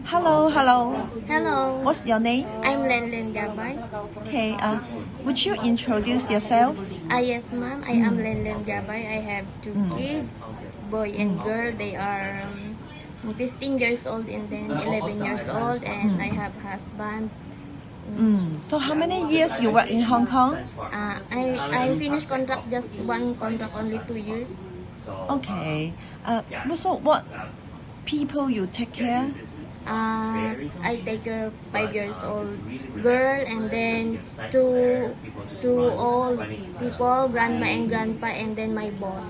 Hello, hello. Hello, What's your name? I'm Lenlen Gabay. Okay. Would you introduce yourself? Yes, ma'am. I am Lenlen Gabay. I have two kids, boy and girl. They are 15 years old and then 11 years old, and I have husband. So how many years you work in Hong Kong? I finished contract just one contract only 2 years. Okay. So what people you take care? I take care 5 years old girl and then two old people, grandma and grandpa, and then my boss.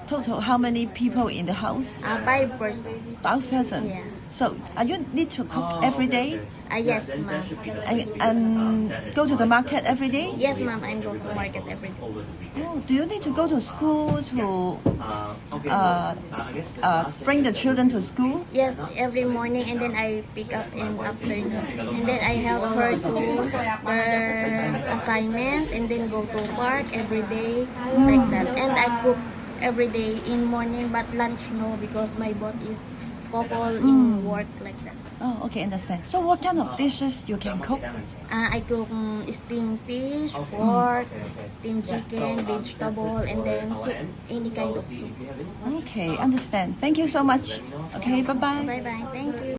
Total, how many people in the house? 5 person. 5 person. Yeah. So you need to cook every day Yes, ma'am. and go to the market every day? Yes, ma'am. I'm going to market every day. Do you need to go to school to bring the children to school? Yes, every morning, and then I pick up in afternoon, and then I help her to her assignment, and then go to park every day like that. And I cook every day in morning, but lunch no, because my boss is couple in work like that. Okay, understand. So what kind of dishes you can cook? I cook steamed fish, pork, steamed chicken, vegetable, and then soup, any kind of soup. Okay, understand. Thank you so much. Okay, bye-bye. Bye bye. Thank you.